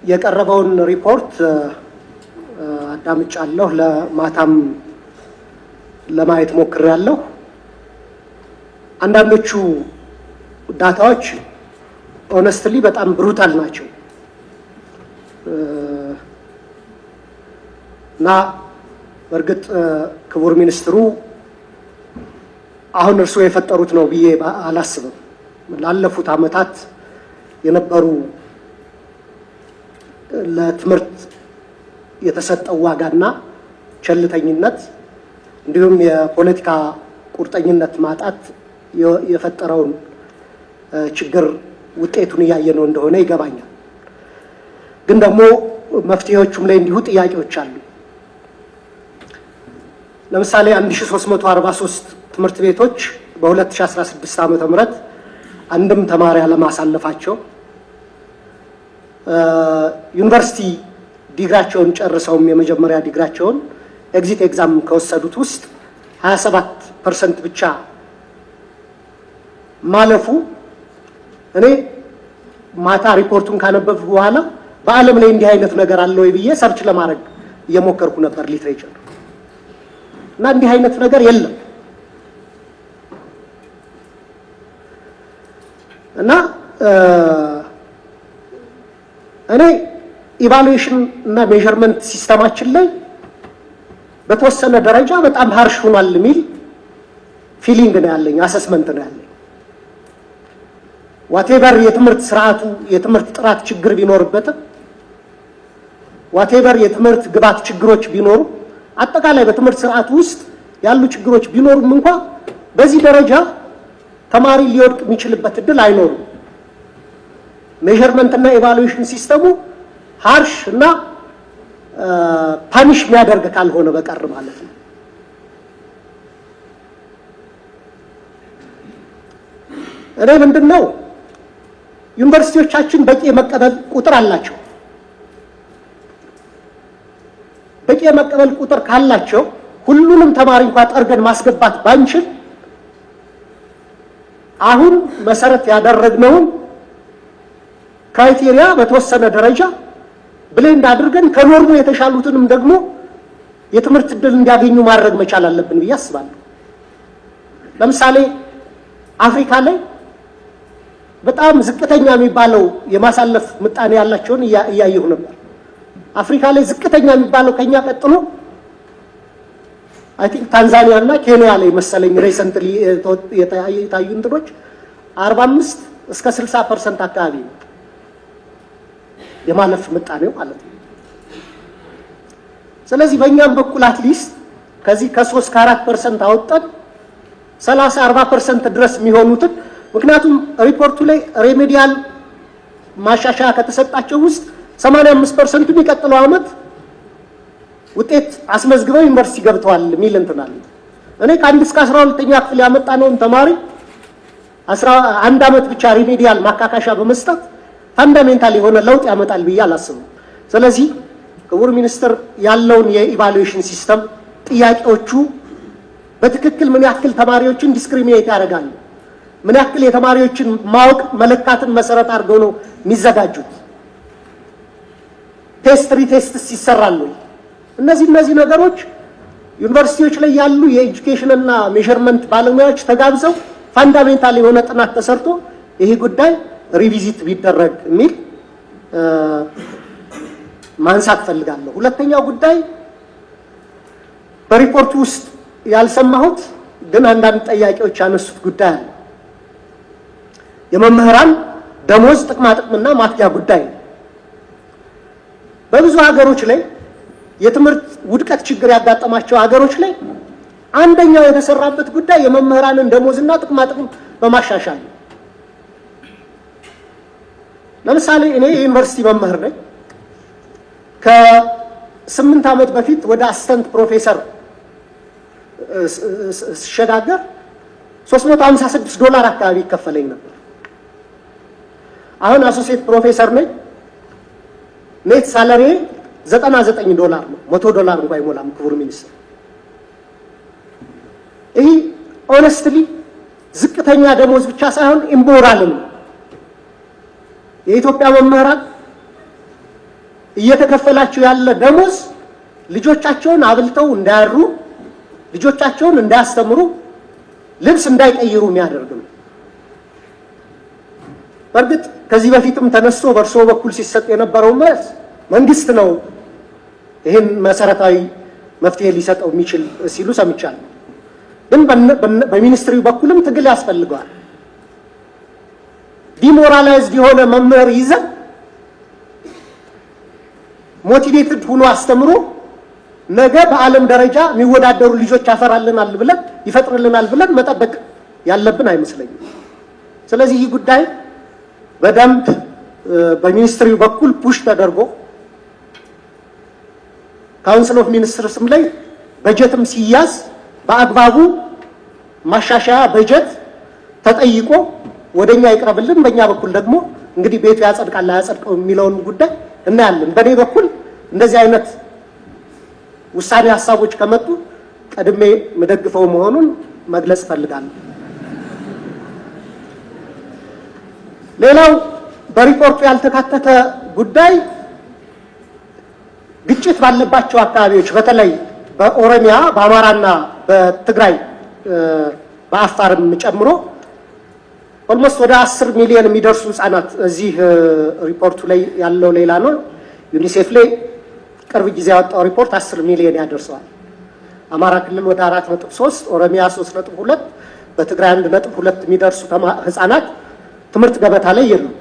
የቀረበውን ሪፖርት አዳምጫለሁ። ለማታም ለማየት ሞክሬያለሁ። አንዳንዶቹ ዳታዎች ኦነስትሊ በጣም ብሩታል ናቸው እና በእርግጥ ክቡር ሚኒስትሩ አሁን እርሱ የፈጠሩት ነው ብዬ አላስብም። ላለፉት ዓመታት የነበሩ ለትምህርት የተሰጠው ዋጋና ቸልተኝነት እንዲሁም የፖለቲካ ቁርጠኝነት ማጣት የፈጠረውን ችግር ውጤቱን እያየነው እንደሆነ ይገባኛል። ግን ደግሞ መፍትሄዎቹም ላይ እንዲሁ ጥያቄዎች አሉ። ለምሳሌ 1343 ትምህርት ቤቶች በ2016 ዓመተ ምህረት አንድም ተማሪ አለማሳለፋቸው፣ ዩኒቨርሲቲ ዲግራቸውን ጨርሰውም የመጀመሪያ ዲግራቸውን ኤግዚት ኤግዛም ከወሰዱት ውስጥ 27% ብቻ ማለፉ እኔ ማታ ሪፖርቱን ካነበብኩ በኋላ በዓለም ላይ እንዲህ አይነት ነገር አለ ወይ ብዬ ሰርች ለማድረግ እየሞከርኩ ነበር ሊትሬቸር እና እንዲህ አይነት ነገር የለም እና እኔ ኢቫሉዌሽን እና ሜዠርመንት ሲስተማችን ላይ በተወሰነ ደረጃ በጣም ሃርሽ ሆኗል የሚል ፊሊንግ ነው ያለኝ፣ አሰስመንት ነው ያለኝ። ዋቴቨር የትምህርት ስርዓቱ የትምህርት ጥራት ችግር ቢኖርበትም ዋቴቨር የትምህርት ግብዓት ችግሮች ቢኖሩ አጠቃላይ በትምህርት ስርዓቱ ውስጥ ያሉ ችግሮች ቢኖሩም እንኳን በዚህ ደረጃ ተማሪ ሊወድቅ የሚችልበት እድል አይኖርም። ሜዠርመንት እና ኢቫሉዌሽን ሲስተሙ ሃርሽ እና ፓኒሽ የሚያደርግ ካልሆነ በቀር ማለት ነው። እኔ ምንድነው ዩኒቨርሲቲዎቻችን በቂ የመቀበል ቁጥር አላቸው። በቂ የመቀበል ቁጥር ካላቸው ሁሉንም ተማሪ እንኳን ጠርገን ማስገባት ባንችል አሁን መሰረት ያደረግነውን ክራይቴሪያ በተወሰነ ደረጃ ብሌንድ አድርገን ከኖርሙ የተሻሉትንም ደግሞ የትምህርት እድል እንዲያገኙ ማድረግ መቻል አለብን ብዬ አስባለሁ። ለምሳሌ አፍሪካ ላይ በጣም ዝቅተኛ የሚባለው የማሳለፍ ምጣኔ ያላቸውን እያየሁ ነበር። አፍሪካ ላይ ዝቅተኛ የሚባለው ከኛ ቀጥሎ አይ ቲንክ ታንዛኒያ እና ኬንያ ላይ መሰለኝ ሪሰንትሊ የታዩ እንትኖች 45 እስከ 60% አካባቢ ነው የማለፍ ምጣኔው ማለት ነው። ስለዚህ በእኛም በኩል አትሊስት ከዚህ ከ3 ከ4% አወጣን 30-40% ድረስ የሚሆኑትን ምክንያቱም ሪፖርቱ ላይ ሬሜዲያል ማሻሻያ ከተሰጣቸው ውስጥ 85% የሚቀጥለው ዓመት ውጤት አስመዝግበው ዩኒቨርሲቲ ገብተዋል የሚል እንትን አለ። እኔ ከ1 እስከ 12ኛ ክፍል ያመጣነውን ተማሪ 11 ዓመት ብቻ ሬሜዲያል ማካካሻ በመስጠት ፈንዳሜንታል የሆነ ለውጥ ያመጣል ብዬ አላስብም። ስለዚህ ክቡር ሚኒስትር ያለውን የኢቫሉዌሽን ሲስተም ጥያቄዎቹ በትክክል ምን ያክል ተማሪዎችን ዲስክሪሚኔት ያደርጋሉ፣ ምን ያክል የተማሪዎችን ማወቅ መለካትን መሰረት አድርገው ነው የሚዘጋጁት፣ ቴስት ሪቴስትስ ይሰራሉ። እነዚህ ነገሮች ዩኒቨርሲቲዎች ላይ ያሉ የኤጁኬሽን እና ሜዠርመንት ባለሙያዎች ተጋብዘው ፋንዳሜንታል የሆነ ጥናት ተሰርቶ ይሄ ጉዳይ ሪቪዚት ቢደረግ የሚል ማንሳት ፈልጋለሁ። ሁለተኛው ጉዳይ በሪፖርቱ ውስጥ ያልሰማሁት ግን አንዳንድ ጥያቄዎች ያነሱት ጉዳይ አለ። የመምህራን ደሞዝ ጥቅማጥቅምና ማትጊያ ጉዳይ ነው። በብዙ ሀገሮች ላይ የትምህርት ውድቀት ችግር ያጋጠማቸው ሀገሮች ላይ አንደኛው የተሰራበት ጉዳይ የመምህራንን ደሞዝና ጥቅማጥቅም በማሻሻል ነው። ለምሳሌ እኔ የዩኒቨርሲቲ መምህር ነኝ። ከ8 ዓመት በፊት ወደ አሲስታንት ፕሮፌሰር ሲሸጋገር $356 አካባቢ ይከፈለኝ ነበር። አሁን አሶሲየት ፕሮፌሰር ነኝ። ኔት ሳላሪ $99 ነው። $100 እንኳን አይሞላም ክቡር ሚኒስትር። ይሄ ኦነስትሊ ዝቅተኛ ደሞዝ ብቻ ሳይሆን ኢምቦራልም ነው። የኢትዮጵያ መምህራን እየተከፈላቸው ያለ ደሞዝ ልጆቻቸውን አብልተው እንዳያሩ፣ ልጆቻቸውን እንዳያስተምሩ፣ ልብስ እንዳይቀይሩ የሚያደርግ ነው። በእርግጥ ከዚህ በፊትም ተነስቶ በእርሶ በኩል ሲሰጥ የነበረው መልስ መንግስት ነው ይህን መሰረታዊ መፍትሄ ሊሰጠው የሚችል ሲሉ ሰምቻለሁ። ግን በሚኒስትሪው በኩልም ትግል ያስፈልገዋል። ዲሞራላይዝድ የሆነ መምህር ይዘን ሞቲቬትድ ሆኖ አስተምሮ ነገ በዓለም ደረጃ የሚወዳደሩ ልጆች ይፈጥርልናል ብለን መጠበቅ ያለብን አይመስለኝም። ስለዚህ ይህ ጉዳይ በደንብ በሚኒስትሪው በኩል ፑሽ ተደርጎ ካውንስል ኦፍ ሚኒስትርስም ላይ በጀትም ሲያዝ በአግባቡ ማሻሻያ በጀት ተጠይቆ ወደኛ ይቅረብልን። በእኛ በኩል ደግሞ እንግዲህ ቤቱ ያጸድቃል አያጸድቀው የሚለውን ጉዳይ እናያለን። በኔ በኩል እንደዚህ አይነት ውሳኔ ሀሳቦች ከመጡ ቀድሜ መደግፈው መሆኑን መግለጽ ፈልጋለሁ። ሌላው በሪፖርቱ ያልተካተተ ጉዳይ ግጭት ባለባቸው አካባቢዎች በተለይ በኦሮሚያ፣ በአማራና በትግራይ በአፋርም ጨምሮ ኦልሞስት ወደ 10 ሚሊዮን የሚደርሱ ህጻናት እዚህ ሪፖርቱ ላይ ያለው ሌላ ነው። ዩኒሴፍ ላይ ቅርብ ጊዜ ያወጣው ሪፖርት 10 ሚሊዮን ያደርሰዋል። አማራ ክልል ወደ 4.3፣ ኦሮሚያ 3.2፣ በትግራይ 1.2 የሚደርሱ ህጻናት ትምህርት ገበታ ላይ የሉም።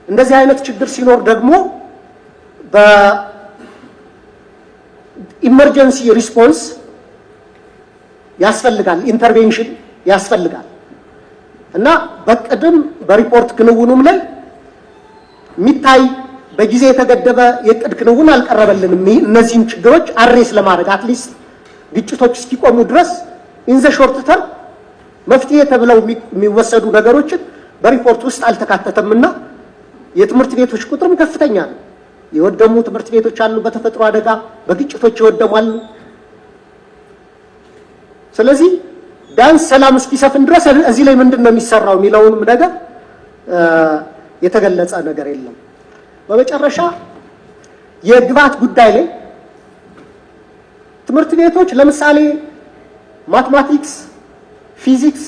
እንደዚህ አይነት ችግር ሲኖር ደግሞ በኢመርጀንሲ ሪስፖንስ ያስፈልጋል፣ ኢንተርቬንሽን ያስፈልጋል እና በቅድም በሪፖርት ክንውኑም ላይ የሚታይ በጊዜ የተገደበ የቅድ ክንውን አልቀረበልንም። እነዚህን ችግሮች አድሬስ ለማድረግ አትሊስት ግጭቶች እስኪቆሙ ድረስ ኢን ዘ ሾርት ተርም መፍትሄ ተብለው የሚወሰዱ ነገሮችን በሪፖርት ውስጥ አልተካተተምና የትምህርት ቤቶች ቁጥርም ከፍተኛ ነው። የወደሙ ትምህርት ቤቶች አሉ፣ በተፈጥሮ አደጋ በግጭቶች የወደሙ አሉ። ስለዚህ ቢያንስ ሰላም እስኪሰፍን ድረስ እዚህ ላይ ምንድን ነው የሚሰራው የሚለውንም ነገር የተገለጸ ነገር የለም። በመጨረሻ የግብዓት ጉዳይ ላይ ትምህርት ቤቶች ለምሳሌ ማትማቲክስ፣ ፊዚክስ፣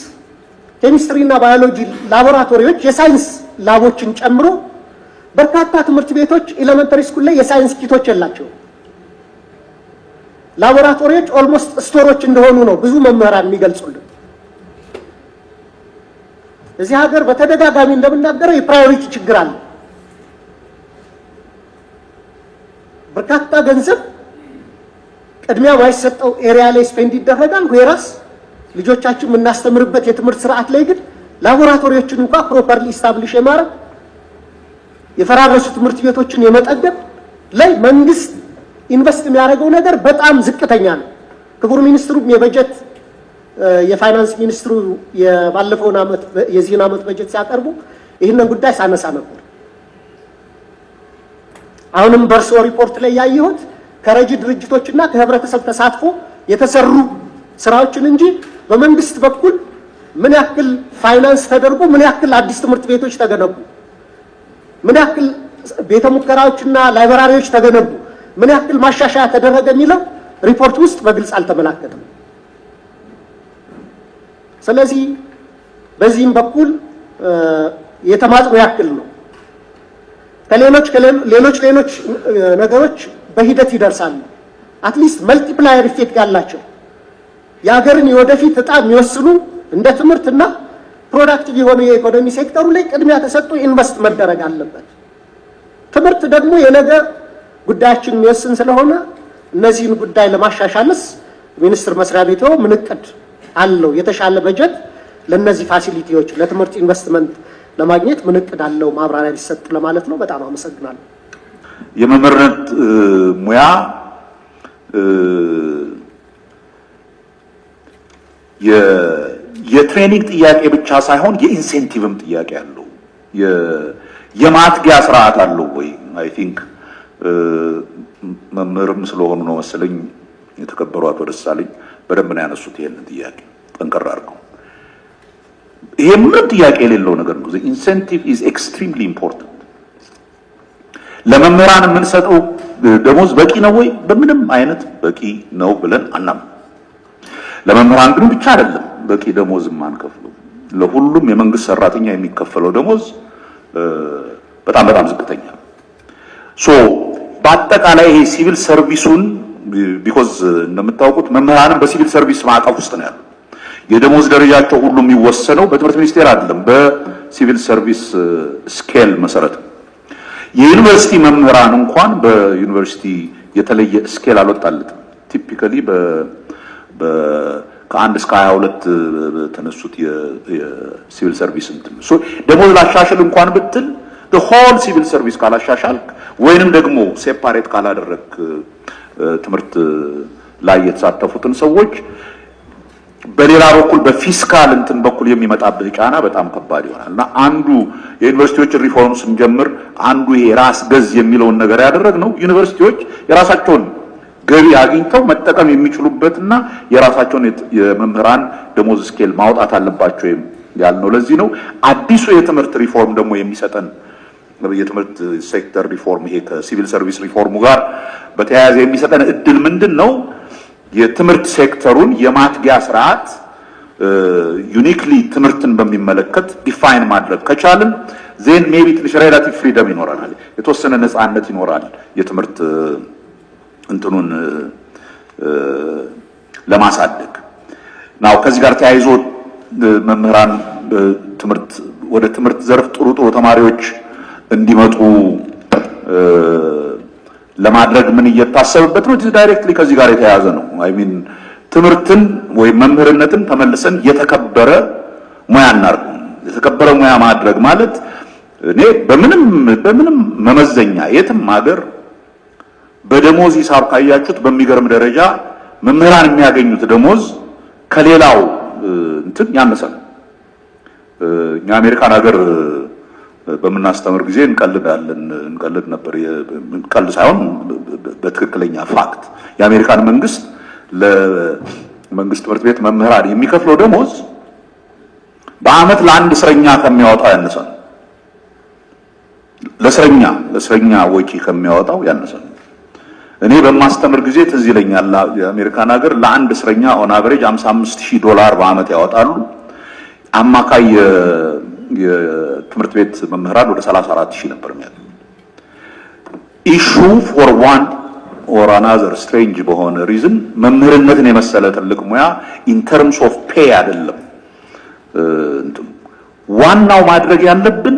ኬሚስትሪ እና ባዮሎጂ ላቦራቶሪዎች የሳይንስ ላቦችን ጨምሮ በርካታ ትምህርት ቤቶች ኤሌመንተሪ ስኩል ላይ የሳይንስ ኪቶች የላቸው። ላቦራቶሪዎች ኦልሞስት ስቶሮች እንደሆኑ ነው ብዙ መምህራን የሚገልጹልን። እዚህ ሀገር በተደጋጋሚ እንደምናገረው የፕራዮሪቲ ችግር አለ። በርካታ ገንዘብ ቅድሚያ ማይሰጠው ኤሪያ ላይ ስፔንድ ይደረጋል። ወይራስ ልጆቻችን የምናስተምርበት የትምህርት ስርዓት ላይ ግን ላቦራቶሪዎችን እንኳን ፕሮፐርሊ ኢስታብሊሽ የማድረግ የፈራረሱ ትምህርት ቤቶችን የመጠገን ላይ መንግስት ኢንቨስት የሚያደርገው ነገር በጣም ዝቅተኛ ነው። ክቡር ሚኒስትሩም የበጀት የፋይናንስ ሚኒስትሩ የባለፈውን ዓመት የዚህን ዓመት በጀት ሲያቀርቡ ይህንን ጉዳይ ሳነሳ ነበር። አሁንም በርሶ ሪፖርት ላይ ያየሁት ከረጂ ድርጅቶችና ከህብረተሰብ ተሳትፎ የተሰሩ ስራዎችን እንጂ በመንግስት በኩል ምን ያክል ፋይናንስ ተደርጎ ምን ያክል አዲስ ትምህርት ቤቶች ተገነቡ፣ ምን ያክል ቤተ ሙከራዎችና ላይብራሪዎች ተገነቡ፣ ምን ያክል ማሻሻያ ተደረገ የሚለው ሪፖርት ውስጥ በግልጽ አልተመላከተም። ስለዚህ በዚህም በኩል የተማጽኖ ያክል ነው። ሌሎች ነገሮች በሂደት ይደርሳሉ። አትሊስት መልቲፕላየር ኢፌክት ያላቸው የሀገርን የወደፊት እጣ የሚወስኑ እንደ ትምህርትና ፕሮዳክቲቭ የሆነ የኢኮኖሚ ሴክተሩ ላይ ቅድሚያ ተሰጥቶ ኢንቨስት መደረግ አለበት። ትምህርት ደግሞ የነገ ጉዳያችን የሚወስን ስለሆነ እነዚህን ጉዳይ ለማሻሻልስ ሚኒስቴር መስሪያ ቤቱ ምን እቅድ አለው? የተሻለ በጀት ለነዚህ ፋሲሊቲዎች ለትምህርት ኢንቨስትመንት ለማግኘት ምን እቅድ አለው? ማብራሪያ ሊሰጥ ለማለት ነው። በጣም አመሰግናለሁ። የመምህርነት ሙያ የትሬኒንግ ጥያቄ ብቻ ሳይሆን የኢንሴንቲቭም ጥያቄ አለው። የማትጊያ ስርዓት አለው ወይ? አይ ቲንክ መምህርም ስለሆኑ ነው መሰለኝ የተከበሩ አቶ ደሳለኝ በደንብ ነው ያነሱት ይሄንን ጥያቄ ጠንቀር አድርገው። ይሄ ምንም ጥያቄ የሌለው ነገር ነው። ኢንሴንቲቭ ኢዝ ኤክስትሪምሊ ኢምፖርታንት። ለመምህራን የምንሰጠው ደሞዝ በቂ ነው ወይ? በምንም አይነት በቂ ነው ብለን አናምንም። ለመምህራን ግን ብቻ አይደለም በቂ ደሞዝ የማንከፍለው፣ ለሁሉም የመንግስት ሰራተኛ የሚከፈለው ደሞዝ በጣም ዝቅተኛ ነው። በአጠቃላይ ይሄ ሲቪል ሰርቪሱን ቢኮዝ እንደምታውቁት መምህራንም በሲቪል ሰርቪስ ማዕቀፍ ውስጥ ነው ያለው። የደሞዝ ደረጃቸው ሁሉ የሚወሰነው በትምህርት ሚኒስቴር አይደለም፣ በሲቪል ሰርቪስ ስኬል መሰረት። የዩኒቨርሲቲ መምህራን እንኳን በዩኒቨርሲቲ የተለየ ስኬል አልወጣለትም። ቲፒካሊ ከ1 እስከ 22 ተነሱት የሲቪል ሰርቪስ እንትን ደሞዝ ላሻሽል እንኳን ብትል ሆል ሲቪል ሰርቪስ ካላሻሻልክ ወይንም ደግሞ ሴፓሬት ካላደረክ ትምህርት ላይ የተሳተፉትን ሰዎች በሌላ በኩል በፊስካል እንትን በኩል የሚመጣብህ ጫና በጣም ከባድ ይሆናል እና አንዱ የዩኒቨርሲቲዎች ሪፎርም ስንጀምር አንዱ ይሄ ራስ ገዝ የሚለውን ነገር ያደረግነው ዩኒቨርሲቲዎች የራሳቸውን ገቢ አግኝተው መጠቀም የሚችሉበትና የራሳቸውን የመምህራን ደሞዝ ስኬል ማውጣት አለባቸው ያልነው ለዚህ ነው። አዲሱ የትምህርት ሪፎርም ደግሞ የሚሰጠን የትምህርት ሴክተር ሪፎርም ይሄ ከሲቪል ሰርቪስ ሪፎርሙ ጋር በተያያዘ የሚሰጠን እድል ምንድነው? የትምህርት ሴክተሩን የማትጊያ ስርዓት ዩኒክሊ ትምህርትን በሚመለከት ዲፋይን ማድረግ ከቻልን ዜን ሜቢ ትንሽ ሬላቲቭ ፍሪደም ይኖራል፣ የተወሰነ ነፃነት ይኖራል የትምህርት እንትኑን ለማሳደግ ናው። ከዚህ ጋር ተያይዞ መምህራን ትምህርት ወደ ትምህርት ዘርፍ ጥሩ ተማሪዎች እንዲመጡ ለማድረግ ምን እየታሰበበት ነው? ዳይሬክትሊ ከዚህ ጋር የተያያዘ ነው። አይ ሚን ትምህርትን ወይ መምህርነትን ተመልሰን የተከበረ ሙያ እናድርግ። የተከበረ ሙያ ማድረግ ማለት እኔ በምንም መመዘኛ የትም ሀገር በደሞዝ ሂሳብ ካያችሁት በሚገርም ደረጃ መምህራን የሚያገኙት ደሞዝ ከሌላው እንትን ያነሰ ነው። እኛ አሜሪካን ሀገር በምናስተምር ጊዜ እንቀልድ ነበር። እንቀልድ ሳይሆን በትክክለኛ ፋክት የአሜሪካን መንግስት ለመንግስት ትምህርት ቤት መምህራን የሚከፍለው ደሞዝ በአመት ለአንድ እስረኛ ከሚያወጣው ያነሰ ነው። ለእስረኛ ወጪ ከሚያወጣው ያነሰ ነው። እኔ በማስተምር ጊዜ ትዝ ይለኛል የአሜሪካን ሀገር ለአንድ እስረኛ ኦን አቨሬጅ $55,000 በአመት ያወጣሉ። አማካይ የትምህርት ቤት መምህራን ወደ 34,000 ነበር የሚያገኙ። ኢሹ ፎር ዋን ኦር አናዘር ስትሬንጅ በሆነ ሪዝን መምህርነትን የመሰለ ትልቅ ሙያ ኢን ተርምስ ኦፍ ፔይ አይደለም ዋናው ማድረግ ያለብን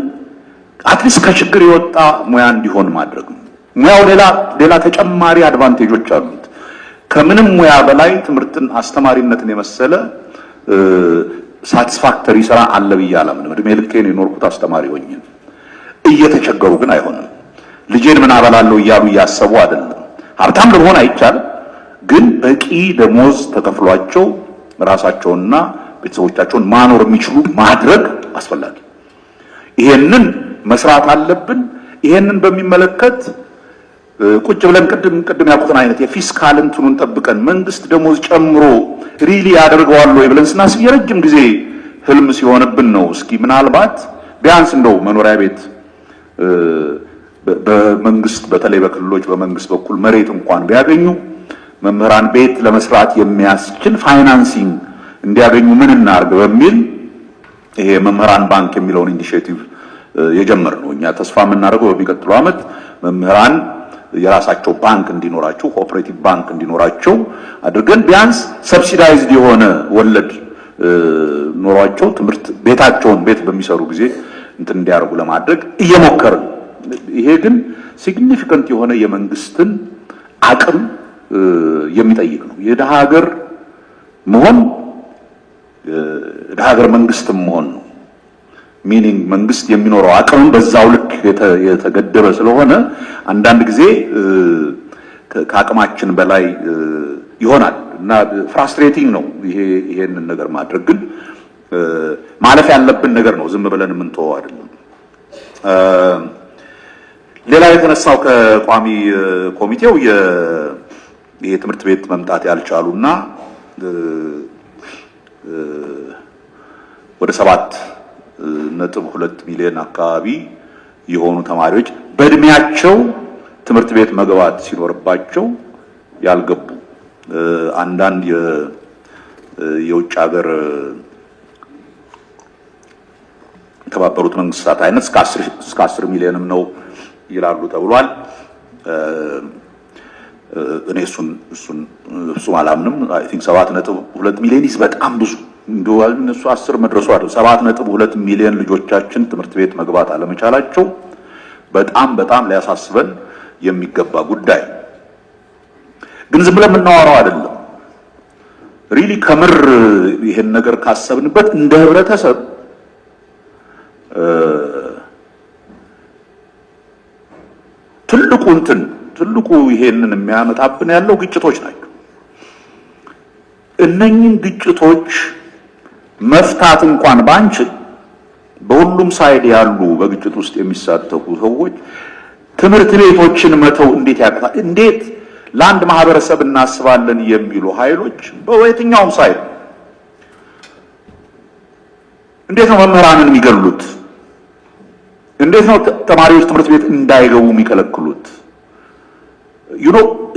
አትሊስት ከችግር የወጣ ሙያ እንዲሆን ማድረግ ነው። ሙያው ሌላ ተጨማሪ አድቫንቴጆች አሉት። ከምንም ሙያ በላይ ትምህርትን አስተማሪነትን የመሰለ ሳቲስፋክተሪ ስራ አለ ብዬ አላምንም። እድሜ ልኬን የኖርኩት አስተማሪ ሆኜ እየተቸገሩ ግን አይሆንም። ልጄን ምን አበላለሁ እያሉ እያሰቡ አይደለም። ሀብታም ለመሆን አይቻልም፣ ግን በቂ ደሞዝ ተከፍሏቸው ራሳቸውንና ቤተሰቦቻቸውን ማኖር የሚችሉ ማድረግ አስፈላጊ። ይሄንን መስራት አለብን። ይሄንን በሚመለከት ቁጭ ብለን ቅድም ያልኩትን አይነት የፊስካል እንትኑን ጠብቀን መንግስት ደሞዝ ጨምሮ ሪሊ ያደርገዋል ወይ ብለን ስናስብ የረጅም ጊዜ ህልም ሲሆንብን ነው። እስኪ ምናልባት ቢያንስ እንደው መኖሪያ ቤት በመንግስት በተለይ በክልሎች በመንግስት በኩል መሬት እንኳን ቢያገኙ መምህራን ቤት ለመስራት የሚያስችል ፋይናንሲንግ እንዲያገኙ ምን እናርግ በሚል ይሄ መምህራን ባንክ የሚለውን ኢኒሺዬቲቭ የጀመርነው። እኛ ተስፋ የምናደርገው በሚቀጥለው ዓመት መምህራን የራሳቸው ባንክ እንዲኖራቸው ኮኦፐሬቲቭ ባንክ እንዲኖራቸው አድርገን ቢያንስ ሰብሲዳይዝድ የሆነ ወለድ ኖሯቸው ትምህርት ቤታቸውን ቤት በሚሰሩ ጊዜ እንትን እንዲያደርጉ ለማድረግ እየሞከርን። ይሄ ግን ሲግኒፊካንት የሆነ የመንግስትን አቅም የሚጠይቅ ነው። የደሃ ሀገር መሆን የደሃ ሀገር መንግስትም መሆን ነው። ሚኒንግ መንግስት የሚኖረው አቅም በዛው ልክ የተገደበ ስለሆነ አንዳንድ ጊዜ ከአቅማችን በላይ ይሆናል እና ፍራስትሬቲንግ ነው። ይሄንን ነገር ማድረግ ግን ማለፍ ያለብን ነገር ነው። ዝም ብለን የምንተወው አይደለም። ሌላ የተነሳው ከቋሚ ኮሚቴው የትምህርት ቤት መምጣት ያልቻሉና ወደ 7.2 ሚሊዮን አካባቢ የሆኑ ተማሪዎች በእድሜያቸው ትምህርት ቤት መግባት ሲኖርባቸው ያልገቡ አንዳንድ የውጭ ሀገር የተባበሩት መንግስታት አይነት እስከ 10 ሚሊዮንም ነው ይላሉ ተብሏል። እኔ እሱን አላምንም። አይ ቲንክ 7.2 ሚሊዮን በጣም ብዙ እንደው እነሱ 10 መድረሱ አይደል 7.2 ሚሊዮን ልጆቻችን ትምህርት ቤት መግባት አለመቻላቸው በጣም ሊያሳስበን የሚገባ ጉዳይ። ግን ዝም ብለን የምናወራው አይደለም። ሪሊ ከምር ይሄን ነገር ካሰብንበት እንደ ህብረተሰብ ትልቁ ይሄንን የሚያመጣብን ያለው ግጭቶች ናቸው። እነኚህን ግጭቶች መፍታት እንኳን ባንችል በሁሉም ሳይድ ያሉ በግጭት ውስጥ የሚሳተፉ ሰዎች ትምህርት ቤቶችን መተው እንዴት ያቅታል? እንዴት ለአንድ ማህበረሰብ እናስባለን የሚሉ ኃይሎች በየትኛውም ሳይድ እንዴት ነው መምህራንን የሚገሉት? እንዴት ነው ተማሪዎች ትምህርት ቤት እንዳይገቡ የሚከለክሉት?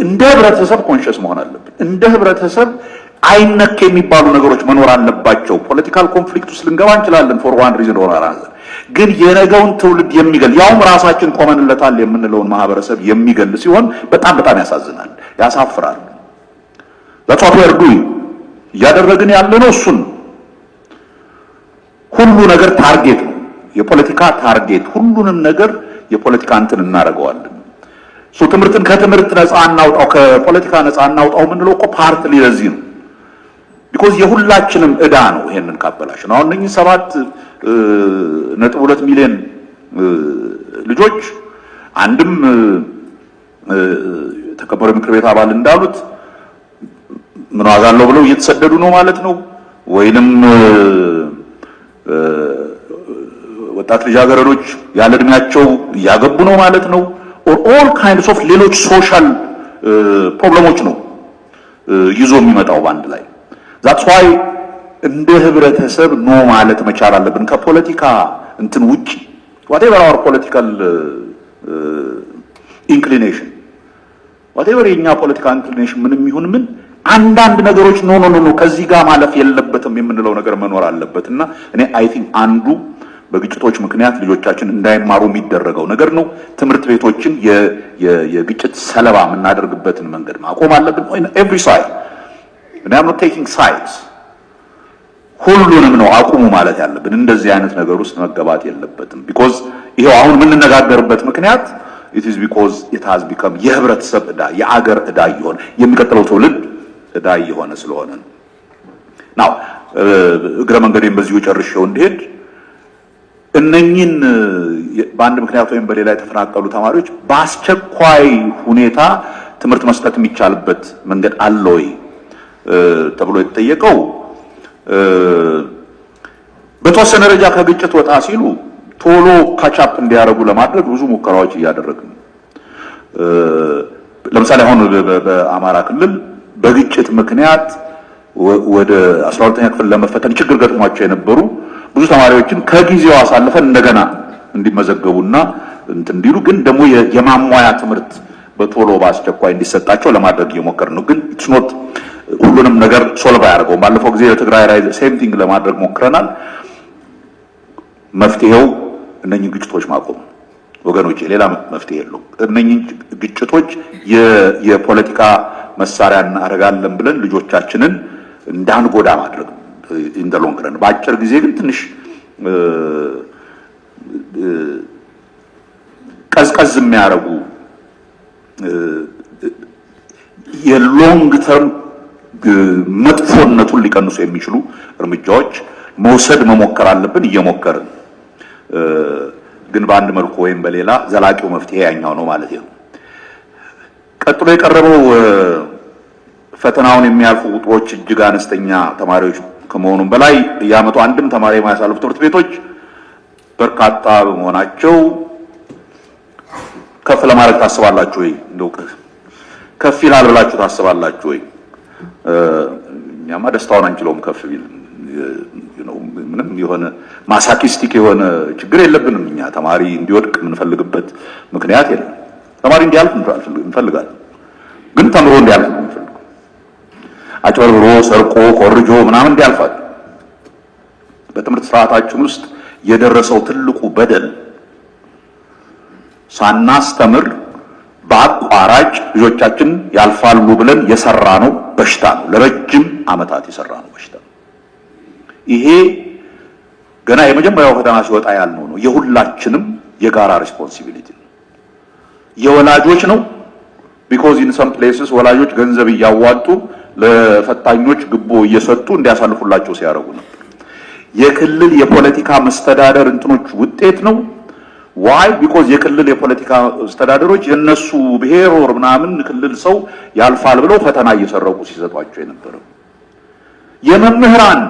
እንደ ህብረተሰብ ኮንሽስ መሆን አለብን። እንደ ህብረተሰብ አይነክ የሚባሉ ነገሮች መኖር አለባቸው። ፖለቲካል ኮንፍሊክት ውስጥ ልንገባ እንችላለን ፎር ዋን ሪዝን ኦር አናዘር፣ ግን የነገውን ትውልድ የሚገል ያውም ራሳችን ቆመንለታል የምንለውን ማህበረሰብ የሚገል ሲሆን በጣም ያሳዝናል፣ ያሳፍራል። that's what we are doing እያደረግን ያለነው እሱን ነው። ሁሉ ነገር ታርጌት ነው፣ የፖለቲካ ታርጌት። ሁሉንም ነገር የፖለቲካ እንትን እናደርገዋለን። ትምህርትን ከትምህርት ነፃ እናውጣው፣ ከፖለቲካ ነፃ እናውጣው የምንለው እኮ ፓርትሊ ለዚህ ነው። ቢኮዝ የሁላችንም ዕዳ ነው። ይሄንን ካበላሽ ነው አሁን እነኚህ 7.2 ሚሊዮን ልጆች አንድም ተከበረ ምክር ቤት አባል እንዳሉት ምን ዋጋ አለው ብለው እየተሰደዱ ነው ማለት ነው፣ ወይንም ወጣት ልጃገረዶች ያለ እድሜያቸው እያገቡ ነው ማለት ነው። ኦል ካይንድስ ኦፍ ሌሎች ሶሻል ፕሮብለሞች ነው ይዞ የሚመጣው ባንድ ላይ። that's why እንደ ህብረተሰብ ኖ ማለት መቻል አለብን ከፖለቲካ እንትን ውጪ whatever our political inclination whatever የኛ ፖለቲካ inclination ምንም ይሁን ምን አንዳንድ ነገሮች ኖ ከዚህ ጋር ማለፍ የለበትም የምንለው ነገር መኖር አለበትና እኔ አይ ቲንክ አንዱ በግጭቶች ምክንያት ልጆቻችን እንዳይማሩ የሚደረገው ነገር ነው። ትምህርት ቤቶችን የግጭት ሰለባ የምናደርግበትን መንገድ ማቆም አለብን። every side and I'm not taking sides ሁሉንም ነው አቁሙ ማለት ያለብን። እንደዚህ አይነት ነገር ውስጥ መገባት የለበትም። because ይሄው አሁን የምንነጋገርበት ምክንያት it is because it has become የህብረተሰብ ዕዳ የአገር ዕዳ ይሆን የሚቀጥለው ትውልድ ዕዳ ይሆን ስለሆነ ነው። now እግረ መንገዴን በዚሁ ጨርሼው እንድሄድ እነኚህን በአንድ ምክንያት ወይም በሌላ የተፈናቀሉ ተማሪዎች በአስቸኳይ ሁኔታ ትምህርት መስጠት የሚቻልበት መንገድ አለ ወይ ተብሎ የተጠየቀው በተወሰነ ደረጃ ከግጭት ወጣ ሲሉ ቶሎ ካቻፕ እንዲያደርጉ ለማድረግ ብዙ ሙከራዎች እያደረግን ነው። ለምሳሌ አሁን በአማራ ክልል በግጭት ምክንያት ወደ 12ኛ ክፍል ለመፈተን ችግር ገጥሟቸው የነበሩ ብዙ ተማሪዎችን ከጊዜው አሳልፈን እንደገና እንዲመዘገቡና እንዲሉ ግን ደግሞ የማሟያ ትምህርት በቶሎ በአስቸኳይ እንዲሰጣቸው ለማድረግ እየሞከርን ነው። ግን ኢትስ ኖት ሁሉንም ነገር ሶልቭ አያደርገውም። ባለፈው ጊዜ በትግራይ ላይ ሴም ቲንግ ለማድረግ ሞክረናል። መፍትሄው እነኚህ ግጭቶች ማቆም ወገኖች፣ ሌላ መፍትሄ የለውም። እነኚህ ግጭቶች የፖለቲካ መሳሪያ እናደርጋለን ብለን ልጆቻችንን እንዳንጎዳ ማድረግ ኢን ዘ ሎንግ ረን። በአጭር ጊዜ ግን ትንሽ ቀዝቀዝ የሚያደርጉ የሎንግ ተርም መጥፎነቱን ሊቀንሱ የሚችሉ እርምጃዎች መውሰድ መሞከር አለብን። እየሞከርን ግን በአንድ መልኩ ወይም በሌላ ዘላቂው መፍትሄ ያኛው ነው ማለት ነው። ቀጥሎ የቀረበው ፈተናውን የሚያልፉ ቁጥሮች እጅግ አነስተኛ ተማሪዎች ከመሆኑም በላይ የዓመቱ አንድም ተማሪ የማያሳልፉ ትምህርት ቤቶች በርካታ በመሆናቸው ከፍ ለማድረግ ታስባላችሁ ወይ? እንደው ከፍ ይላል ብላችሁ ታስባላችሁ ወይ? እኛማ ደስታውን አንችለውም ከፍ ቢል ምንም የሆነ ማሳኪስቲክ የሆነ ችግር የለብንም። እኛ ተማሪ እንዲወድቅ የምንፈልግበት ምክንያት የለም። ተማሪ እንዲያልፍ እንፈልጋለን፣ ግን ተምሮ እንዲያልፍ ነው የምንፈልገው። አጭበርብሮ ሰርቆ ኮርጆ ምናምን እንዲያልፋል። በትምህርት ስርዓታችን ውስጥ የደረሰው ትልቁ በደል ሳናስተምር በአቋራጭ ልጆቻችን ያልፋሉ ብለን የሰራነው በሽታ ነው። ለረጅም ዓመታት የሰራነው በሽታ ነው። ይሄ ገና የመጀመሪያው ፈተና ሲወጣ ያልነው ነው። የሁላችንም የጋራ ሪስፖንሲቢሊቲ ነው። የወላጆች ነው። ቢኮዝ ኢን ሰም ፕሌስስ ወላጆች ገንዘብ እያዋጡ ለፈታኞች ግቦ እየሰጡ እንዲያሳልፉላቸው ሲያደርጉ ነበር። የክልል የፖለቲካ መስተዳደር እንትኖች ውጤት ነው። ዋይ ቢኮዝ የክልል የፖለቲካ መስተዳደሮች የነሱ ብሔር ወር ምናምን ክልል ሰው ያልፋል ብለው ፈተና እየሰረቁ ሲሰጧቸው የነበረው የመምህራን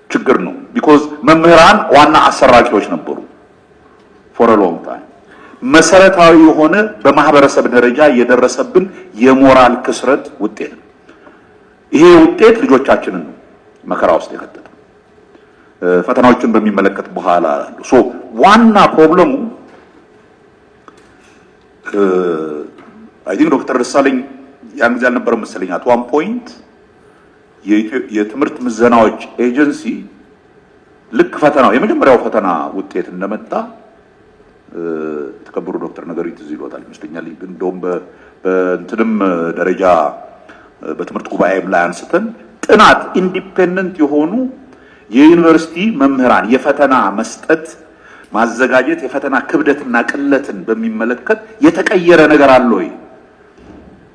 ችግር ነው። ቢኮዝ መምህራን ዋና አሰራቂዎች ነበሩ ፎር አ ሎንግ ታይም። መሰረታዊ የሆነ በማህበረሰብ ደረጃ የደረሰብን የሞራል ክስረት ውጤት ነው። ይሄ ውጤት ልጆቻችንን ነው መከራ ውስጥ የከተተው። ፈተናዎችን በሚመለከት በኋላ ሶ ዋና ፕሮብለሙ አይ ቲንክ ዶክተር ደሳለኝ ያን ጊዜ አልነበረም መሰለኝ አት ዋን ፖይንት የትምህርት ምዘናዎች ኤጀንሲ ልክ ፈተናው የመጀመሪያው ፈተና ውጤት እንደመጣ ተከብሩ ዶክተር ነገሪት እዚህ ይሏታል ይመስለኛል። እንደውም በእንትንም ደረጃ በትምህርት ጉባኤም ላይ አንስተን ጥናት ኢንዲፔንደንት የሆኑ የዩኒቨርሲቲ መምህራን የፈተና መስጠት ማዘጋጀት የፈተና ክብደትና ቅለትን በሚመለከት የተቀየረ ነገር አለ ወይ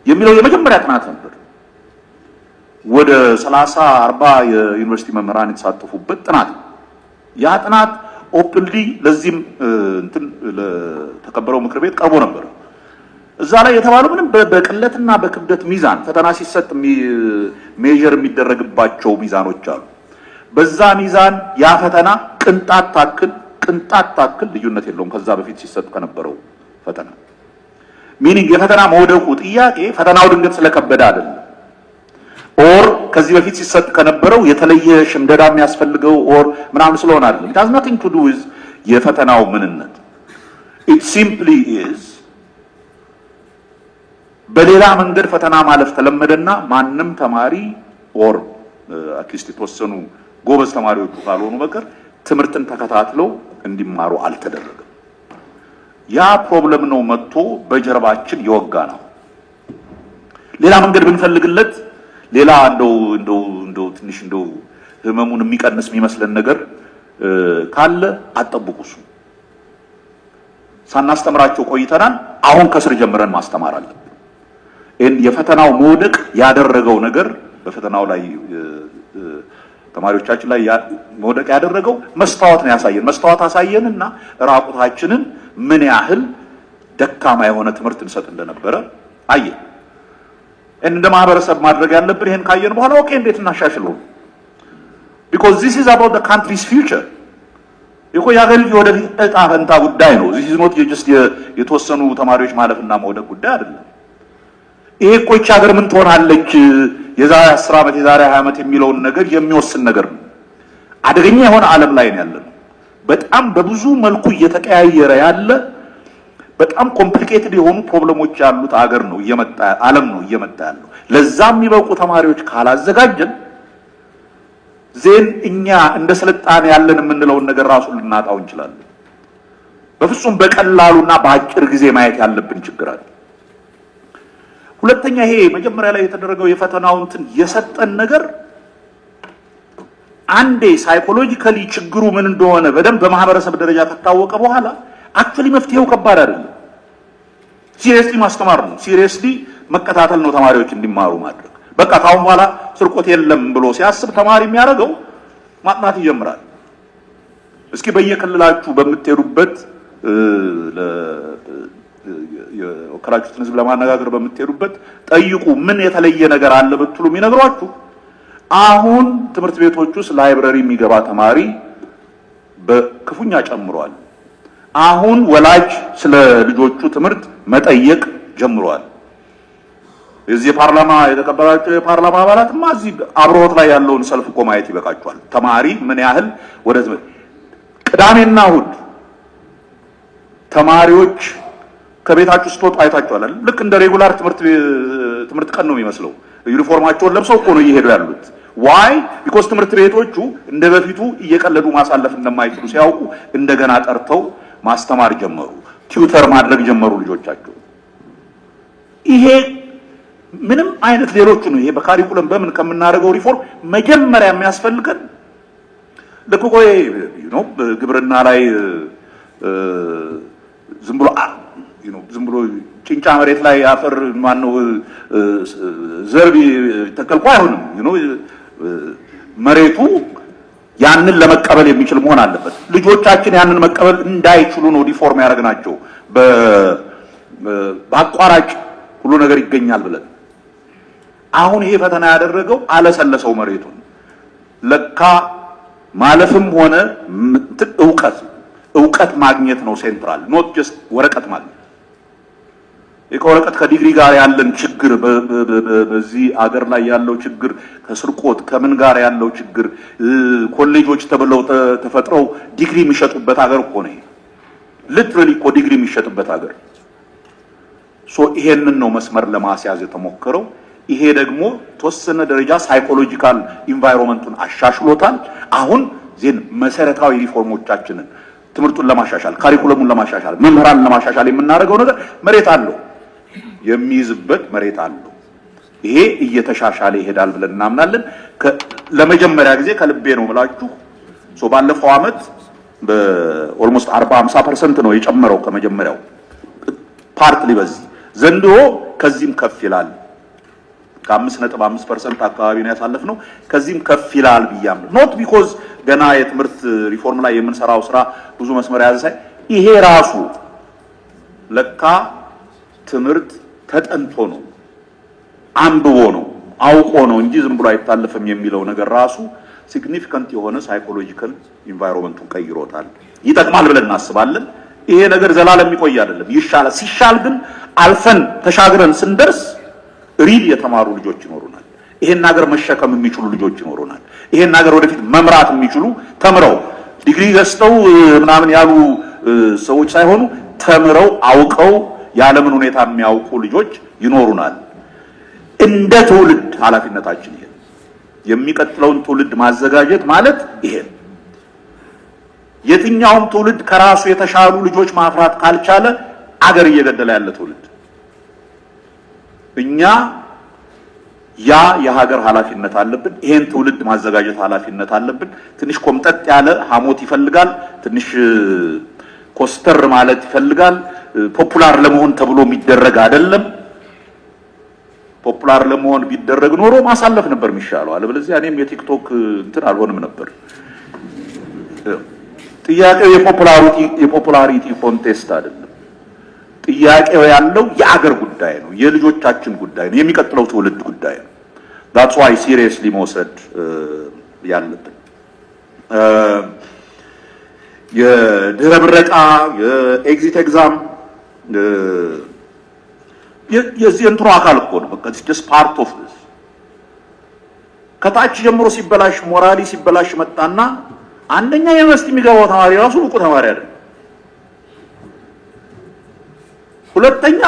የሚለው የመጀመሪያ ጥናት ነበር። ወደ 30-40 የዩኒቨርሲቲ መምህራን የተሳተፉበት ጥናት። ያ ጥናት ኦፕንሊ ለዚህም እንትን ለተከበረው ምክር ቤት ቀርቦ ነበር። እዛ ላይ የተባለው ምንም በቅለትና በክብደት ሚዛን ፈተና ሲሰጥ ሜጀር የሚደረግባቸው ሚዛኖች አሉ። በዛ ሚዛን ያ ፈተና ቅንጣት ታክል ልዩነት የለውም ከዛ በፊት ሲሰጥ ከነበረው ፈተና። ሚኒንግ የፈተና መውደቁ ጥያቄ ፈተናው ድንገት ስለከበደ አይደለም፣ ኦር ከዚህ በፊት ሲሰጥ ከነበረው የተለየ ሽምደዳ የሚያስፈልገው ኦር ምናምን ስለሆነ አይደለም። it has nothing to do with የፈተናው ምንነት። it simply is በሌላ መንገድ ፈተና ማለፍ ተለመደና ማንም ተማሪ ኦር አትሊስት የተወሰኑ ጎበዝ ተማሪዎቹ ካልሆኑ በቀር ትምህርትን ተከታትለው እንዲማሩ አልተደረገም። ያ ፕሮብለም ነው መጥቶ በጀርባችን የወጋ ነው። ሌላ መንገድ ብንፈልግለት ሌላ እንደው ትንሽ እንደው ህመሙን የሚቀንስ የሚመስለን ነገር ካለ አጠብቁሱ። ሳናስተምራቸው ቆይተናል። አሁን ከስር ጀምረን ማስተማር አለብን። የፈተናው መውደቅ ያደረገው ነገር በፈተናው ላይ ተማሪዎቻችን ላይ መውደቅ ያደረገው መስታወት ነው ያሳየን። መስታወት አሳየንና ራቁታችንን ምን ያህል ደካማ የሆነ ትምህርት እንሰጥ እንደነበረ አየን። እንደ ማህበረሰብ ማድረግ ያለብን ይሄን ካየን በኋላ ኦኬ እንዴት እናሻሽለው? because this is about the country's future ይኮ ያገል ወደፊት እጣ ፈንታ ጉዳይ ነው። this is not just የተወሰኑ ተማሪዎች ማለፍና መውደቅ ጉዳይ አይደለም። ይሄ እኮ ይህች ሀገር ምን ትሆናለች የዛሬ 10 ዓመት የዛሬ 20 ዓመት የሚለውን ነገር የሚወስን ነገር ነው። አደገኛ የሆነ ዓለም ላይ ነው ያለነው። በጣም በብዙ መልኩ እየተቀያየረ ያለ በጣም ኮምፕሊኬትድ የሆኑ ፕሮብለሞች ያሉት ሀገር ነው ዓለም ነው እየመጣ ያለው። ለዛም የሚበቁ ተማሪዎች ካላዘጋጀን ዜን እኛ እንደ ስልጣኔ ያለን የምንለውን ነገር ራሱን ልናጣው እንችላለን። በፍጹም በቀላሉና በአጭር ጊዜ ማየት ያለብን ችግር አለ። ሁለተኛ ይሄ መጀመሪያ ላይ የተደረገው የፈተናው እንትን የሰጠን ነገር አንዴ ሳይኮሎጂካሊ ችግሩ ምን እንደሆነ በደንብ በማህበረሰብ ደረጃ ከታወቀ በኋላ አክቹሊ መፍትሄው ከባድ አይደለም። ሲሪየስሊ ማስተማር ነው። ሲሪየስሊ መከታተል ነው። ተማሪዎች እንዲማሩ ማድረግ በቃ ካሁን በኋላ ስርቆት የለም ብሎ ሲያስብ ተማሪ የሚያደርገው ማጥናት ይጀምራል። እስኪ በየክልላችሁ በምትሄዱበት የወከላችሁትን ህዝብ ለማነጋገር በምትሄዱበት ጠይቁ። ምን የተለየ ነገር አለ ብትሉ የሚነግሯችሁ አሁን ትምህርት ቤቶች ውስጥ ላይብረሪ የሚገባ ተማሪ በክፉኛ ጨምሯል። አሁን ወላጅ ስለ ልጆቹ ትምህርት መጠየቅ ጀምሯል። እዚህ ፓርላማ የተቀበላቸው የፓርላማ አባላትማ እዚህ አብሮት ላይ ያለውን ሰልፍ እኮ ማየት ይበቃቸዋል። ተማሪ ምን ያህል ወደ ቅዳሜና እሑድ ተማሪዎች ከቤታችሁ ስትወጡ አይታችኋል። ልክ እንደ ሬጉላር ትምህርት ቀን ነው የሚመስለው። ዩኒፎርማቸውን ለብሰው እኮ ነው እየሄዱ ያሉት። ዋይ ቢኮዝ ትምህርት ቤቶቹ እንደ በፊቱ እየቀለዱ ማሳለፍ እንደማይችሉ ሲያውቁ እንደገና ጠርተው ማስተማር ጀመሩ፣ ቲዩተር ማድረግ ጀመሩ ልጆቻቸው። ይሄ ምንም አይነት ሌሎቹ ነው። ይሄ በካሪኩለም በምን ከምናደርገው ሪፎርም መጀመሪያ የሚያስፈልገን ልክ እኮ ነው ግብርና ላይ ዝም ብሎ ጭንጫ መሬት ላይ አፈር ማነው ዘር ተከልቆ አይሆንም። መሬቱ ያንን ለመቀበል የሚችል መሆን አለበት። ልጆቻችን ያንን መቀበል እንዳይችሉ ነው ሪፎርም ያደረግናቸው። በአቋራጭ ሁሉ ነገር ይገኛል ብለን አሁን ይሄ ፈተና ያደረገው አለሰለሰው መሬቱን። ለካ ማለፍም ሆነ እውቀት ማግኘት ነው ሴንትራል፣ ኖት ጀስት ወረቀት ማግኘት። ከወረቀት ከዲግሪ ጋር ያለን ችግር፣ በዚህ አገር ላይ ያለው ችግር፣ ከስርቆት ከምን ጋር ያለው ችግር፣ ኮሌጆች ተብለው ተፈጥረው ዲግሪ የሚሸጡበት ሀገር እኮ ነው። ሊትራሊ እኮ ዲግሪ የሚሸጥበት ሀገር። ይሄንን ነው መስመር ለማስያዝ የተሞከረው። ይሄ ደግሞ ተወሰነ ደረጃ ሳይኮሎጂካል ኢንቫይሮንመንቱን አሻሽሎታል። አሁን መሰረታዊ ሪፎርሞቻችንን ትምህርቱን ለማሻሻል፣ ካሪኩለሙን ለማሻሻል፣ መምህራንን ለማሻሻል የምናደርገው ነገር መሬት አለው፣ የሚይዝበት መሬት አለው። ይሄ እየተሻሻለ ይሄዳል ብለን እናምናለን። ለመጀመሪያ ጊዜ ከልቤ ነው ብላችሁ ባለፈው አመት በኦልሞስት 40-50% ነው የጨመረው ከመጀመሪያው ፓርትሊ። በዚህ ዘንድሮ ከዚህም ከፍ ይላል። ከ5.5% አካባቢ ነው ያሳለፍነው። ከዚህም ከፍ ይላል ብያለሁ። ኖት ቢኮዝ ገና የትምህርት ሪፎርም ላይ የምንሰራው ስራ ብዙ መስመር ያዘ ሳይ ይሄ ራሱ ለካ ትምህርት ተጠንቶ ነው፣ አንብቦ ነው፣ አውቆ ነው እንጂ ዝም ብሎ አይታለፍም የሚለው ነገር ራሱ ሲግኒፊካንት የሆነ ሳይኮሎጂካል ኢንቫይሮንመንቱን ቀይሮታል። ይጠቅማል ብለን እናስባለን። ይሄ ነገር ዘላለም የሚቆይ አይደለም፣ ይሻላል። ሲሻል ግን አልፈን ተሻግረን ስንደርስ ሪል የተማሩ ልጆች ይኖሩናል። ይሄን ነገር መሸከም የሚችሉ ልጆች ይኖሩናል። ይሄን ነገር ወደፊት መምራት የሚችሉ ተምረው ዲግሪ ገዝተው ምናምን ያሉ ሰዎች ሳይሆኑ ተምረው አውቀው የዓለምን ሁኔታ የሚያውቁ ልጆች ይኖሩናል። እንደ ትውልድ ኃላፊነታችን ይሄ የሚቀጥለውን ትውልድ ማዘጋጀት ማለት ይሄ። የትኛውም ትውልድ ከራሱ የተሻሉ ልጆች ማፍራት ካልቻለ አገር እየገደለ ያለ ትውልድ። እኛ የሀገር ኃላፊነት አለብን። ይሄን ትውልድ ማዘጋጀት ኃላፊነት አለብን። ትንሽ ቆምጠጥ ያለ ሐሞት ይፈልጋል። ትንሽ ኮስተር ማለት ይፈልጋል። ፖፑላር ለመሆን ተብሎ የሚደረግ አይደለም። ፖፑላር ለመሆን ቢደረግ ኖሮ ማሳለፍ ነበር የሚሻለው። አለበለዚያ እኔም የቲክቶክ እንትን አልሆንም ነበር። ጥያቄው የፖፑላሪቲ ኮንቴስት አይደለም። ጥያቄው ያለው የአገር ጉዳይ ነው፣ የልጆቻችን ጉዳይ ነው፣ የሚቀጥለው ትውልድ ጉዳይ ነው። that's why seriously መውሰድ ያለብን የድህረ ምረቃ የኤግዚት ኤግዛም የዚህ እንትኑ አካል እኮ ነው። በቃ just part of this። ከታች ጀምሮ ሲበላሽ ሞራሊ ሲበላሽ መጣና አንደኛ ዩኒቨርሲቲ የሚገባው ተማሪ ራሱ ብቁ ተማሪ አይደለም። ሁለተኛ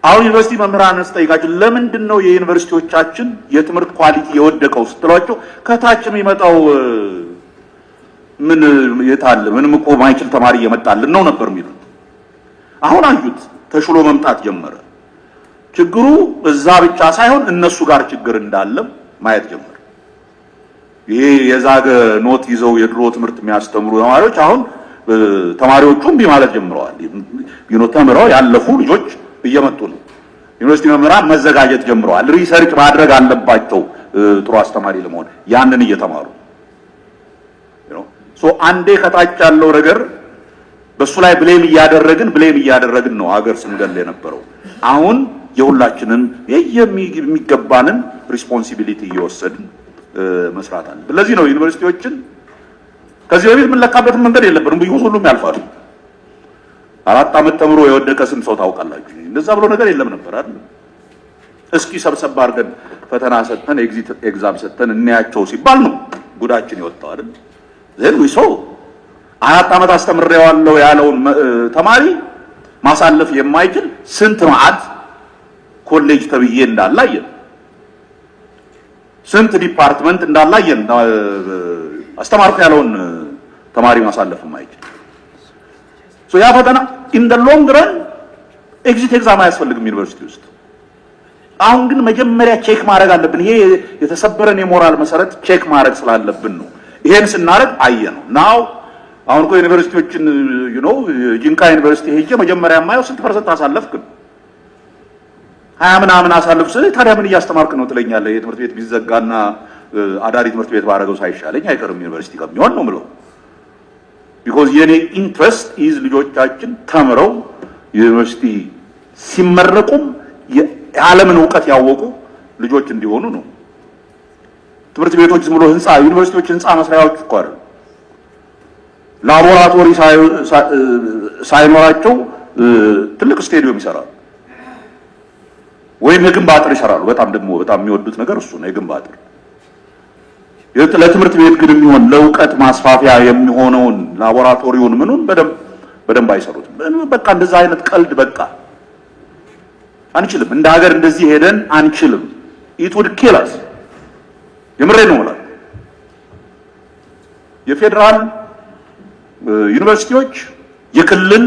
አሁን ዩኒቨርሲቲ መምህራን ስጠይቃቸው ለምንድን ነው የዩኒቨርሲቲዎቻችን የትምህርት ኳሊቲ የወደቀው ስትሏቸው ከታች የሚመጣው ምን የታለ ምንም እኮ ማይችል ተማሪ እየመጣልን ነው ነበር የሚሉት። አሁን አዩት ተሽሎ መምጣት ጀመረ። ችግሩ እዛ ብቻ ሳይሆን እነሱ ጋር ችግር እንዳለም ማየት ጀመረ። ይሄ የዛገ ኖት ይዘው የድሮ ትምህርት የሚያስተምሩ ተማሪዎች አሁን ተማሪዎቹም ቢማለት ጀምረዋል። ተምረው ያለፉ ልጆች እየመጡ ነው። ዩኒቨርሲቲ መምህራን መዘጋጀት ጀምረዋል። ሪሰርች ማድረግ አለባቸው ጥሩ አስተማሪ ለመሆን። ያንን እየተማሩ አንዴ ከታች ያለው ነገር በሱ ላይ ብሌም እያደረግን ነው ሀገር ስንገል የነበረው። አሁን የሁላችንን የሚገባንን ሪስፖንሲቢሊቲ እየወሰድን መስራት አለ። ለዚህ ነው ዩኒቨርሲቲዎችን ከዚህ በፊት የምንለካበትን መንገድ የለብንም። ብዙ ሁሉም ያልፋሉ። 4 ዓመት ተምሮ የወደቀ ስንት ሰው ታውቃላችሁ? እንደዛ ብሎ ነገር የለም ነበር አይደል? እስኪ ሰብሰብ አድርገን ፈተና ሰጥተን ኤግዛም ሰጥተን እናያቸው ሲባል ነው ጉዳችን ይወጣው አይደል? ዘን ዊሶ 4 ዓመት አስተምሬዋለሁ ያለውን ተማሪ ማሳለፍ የማይችል ስንት ማዕት ኮሌጅ ተብዬ እንዳላየን ስንት ዲፓርትመንት እንዳላየን አስተማርኩ ያለውን ተማሪ ማሳለፍ የማይችል ያ ፈተና ኢን ዘ ሎንግ ረን ኤግዚት ኤግዛም አያስፈልግም ዩኒቨርሲቲ ውስጥ። አሁን ግን መጀመሪያ ቼክ ማድረግ አለብን። ይሄ የተሰበረን የሞራል መሰረት ቼክ ማድረግ ስላለብን ነው። ይሄን ስናደርግ አየነው ናው አሁን እኮ ዩኒቨርሲቲዎችን ጂንካ ዩኒቨርሲቲ ሄጄ መጀመሪያ የማየው ስንት ፐርሰንት አሳለፍክ 20 ምናምን አሳለፍኩ ስለ ታዲያ ምን እያስተማርክ ነው ትለኛለህ። የትምህርት ቤት ቢዘጋና አዳሪ ትምህርት ቤት ባደረገው ሳይሻለኝ አይቀርም ዩኒቨርሲቲ ከሚሆን ነው ምለው። ቢኮዝ የኔ ኢንትረስት ኢዝ ልጆቻችን ተምረው ዩኒቨርሲቲ ሲመረቁም የዓለምን ዕውቀት ያወቁ ልጆች እንዲሆኑ ነው። ትምህርት ቤቶች ዝም ብሎ ህንጻ ዩኒቨርሲቲዎች ህንጻ መስሪያዎች እኮ አይደል፣ ላቦራቶሪ ሳይኖራቸው ትልቅ ስቴዲየም ይሰራሉ ወይም የግንብ አጥር ይሰራሉ። በጣም የሚወዱት ነገር እሱ ነው፣ የግንብ አጥር። ለትምህርት ቤት ግን የሚሆን ለዕውቀት ማስፋፊያ የሚሆነውን ላቦራቶሪውን ምኑን በደንብ አይሰሩትም። በቃ እንደዛ አይነት ቀልድ በቃ አንችልም። እንደ ሀገር እንደዚህ ሄደን አንችልም። it would kill us። የምሬ ነው ማለት የፌደራል ዩኒቨርሲቲዎች የክልል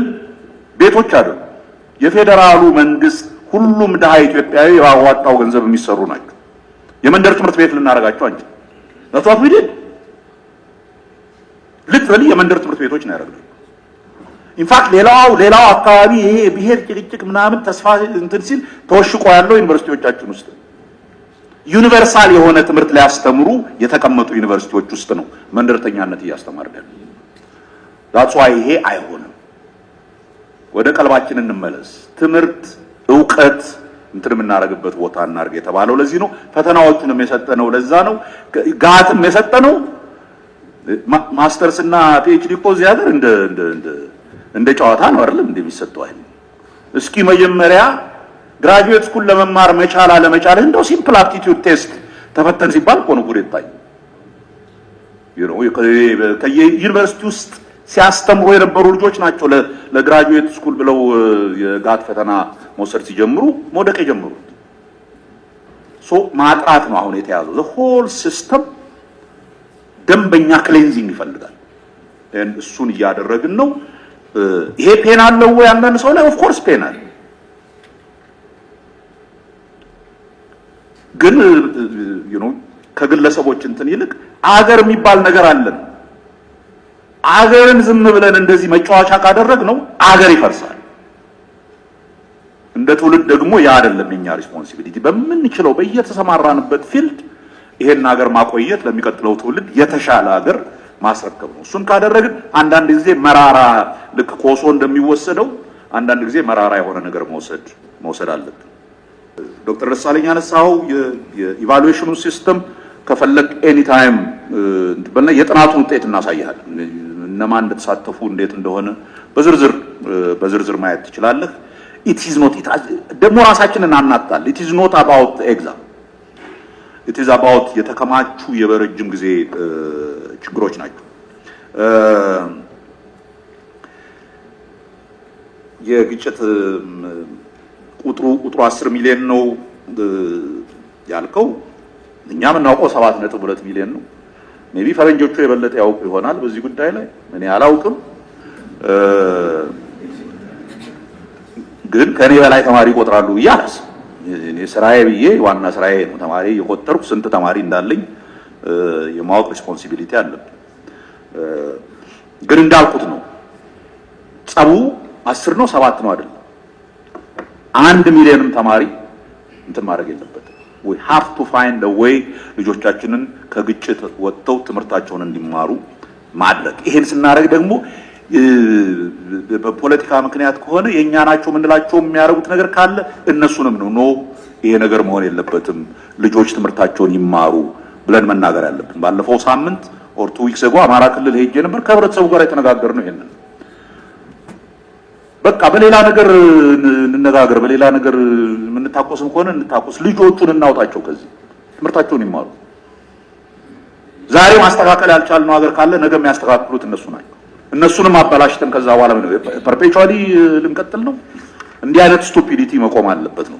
ቤቶች አይደሉም። የፌደራሉ መንግስት ሁሉም ድሃ ኢትዮጵያዊ ያዋጣው ገንዘብ የሚሰሩ ናቸው። የመንደር ትምህርት ቤት ልናረጋቸው አንችል። ለቷት ቢድ ሊትራሊ የመንደር ትምህርት ቤቶች ነው ያደረግነው። ኢንፋክት ሌላው አካባቢ ይሄ ብሔር ጭቅጭቅ ምናምን ተስፋ እንትን ሲል ተወሽቆ ያለው ዩኒቨርሲቲዎቻችን ውስጥ ዩኒቨርሳል የሆነ ትምህርት ሊያስተምሩ የተቀመጡ ዩኒቨርሲቲዎች ውስጥ ነው መንደርተኛነት እያስተማርን። that's why ይሄ አይሆንም። ወደ ቀልባችን እንመለስ። ትምህርት ዕውቀት እንትን የምናረግበት ቦታ እናርግ የተባለው ለዚህ ነው። ፈተናዎቹንም የሰጠነው ለዛ ነው። ጋትም የሰጠነው ማስተርስ እና ፒኤችዲ እኮ እዚህ ሀገር እንደ ጨዋታ ነው አይደል እንደሚሰጠው አይደል። እስኪ መጀመሪያ ግራጁዌት ስኩል ለመማር መቻል አለመቻል እንደው ሲምፕል አፕቲቲዩድ ቴስት ተፈተን ሲባል እኮ ነው ጉድ የታይ ከዩኒቨርሲቲ ውስጥ ሲያስተምሩ የነበሩ ልጆች ናቸው ለግራጁዌት ስኩል ብለው የጋት ፈተና መውሰድ ሲጀምሩ መውደቅ የጀመሩት። ማጥራት ነው አሁን የተያዘው። the whole system ደንበኛ ክሌንዚንግ ይፈልጋል። እሱን እያደረግን ነው። ይሄ ፔን አለው ወይ አንዳንድ ሰው ላይ ኦፍ ኮርስ ፔን አለ። ግን ከግለሰቦች እንትን ይልቅ አገር የሚባል ነገር አለን። አገርን ዝም ብለን እንደዚህ መጫወቻ ካደረግ ነው አገር ይፈርሳል። እንደ ትውልድ ደግሞ ያ አይደለም የኛ ሪስፖንሲቢሊቲ። በምንችለው በየተሰማራንበት ፊልድ ይሄን ሀገር ማቆየት፣ ለሚቀጥለው ትውልድ የተሻለ ሀገር ማስረከብ ነው። እሱን ካደረግን አንዳንድ ጊዜ መራራ ልክ ኮሶ እንደሚወሰደው አንዳንድ ጊዜ መራራ የሆነ ነገር መውሰድ አለብን። ዶክተር ደሳለኝ ያነሳው የኢቫሉዌሽኑ ሲስተም ከፈለግ ኤኒ ታይም የጥናቱን ውጤት እናሳያለን። እነማን እንደተሳተፉ እንዴት እንደሆነ በዝርዝር ማየት ትችላለህ። it is not ደግሞ ራሳችንን አናጣል። it is not about exam it is about የተከማቹ የበረጅም ጊዜ ችግሮች ናቸው። የግጭት ቁጥሩ 10 ሚሊዮን ነው ያልከው፣ እኛ የምናውቀው 7.2 ሚሊዮን ነው። ሜቢ ፈረንጆቹ የበለጠ ያውቁ ይሆናል በዚህ ጉዳይ ላይ እኔ አላውቅም። ግን ከኔ በላይ ተማሪ ይቆጥራሉ ብዬ አላስብም። እኔ ስራዬ ብዬ ዋና ስራዬ ነው ተማሪ የቆጠርኩ ስንት ተማሪ እንዳለኝ የማወቅ ሪስፖንሲቢሊቲ አለብኝ። ግን እንዳልኩት ነው ጸቡ 10 ነው 7 ነው አይደለም። 1 ሚሊዮንም ተማሪ እንትን ማድረግ የለበትም። we have to find a way ልጆቻችንን ከግጭት ወጥተው ትምህርታቸውን እንዲማሩ ማድረግ። ይሄን ስናደርግ ደግሞ በፖለቲካ ምክንያት ከሆነ የኛ ናቸው ምንላቸው የሚያደርጉት ነገር ካለ እነሱንም ነው ይሄ ነገር መሆን የለበትም ልጆች ትምህርታቸውን ይማሩ ብለን መናገር ያለብን። ባለፈው ሳምንት ኦር 2 ዊክስ አጎ አማራ ክልል ሄጄ ነበር። ከህብረተሰቡ ጋር የተነጋገርነው ይሄንን በቃ በሌላ ነገር እንነጋገር። በሌላ ነገር የምንታቆስም ከሆነ እንታቆስ። ልጆቹን እናውጣቸው ከዚህ ትምህርታቸውን ይማሩ። ዛሬ ማስተካከል ያልቻልነው ሀገር ካለ ነገ የሚያስተካክሉት እነሱ ናቸው። እነሱንም አበላሽተን ከዛ በኋላ ፐርፔቹዋሊ ልንቀጥል ነው። እንዲህ አይነት ስቱፒዲቲ መቆም አለበት ነው።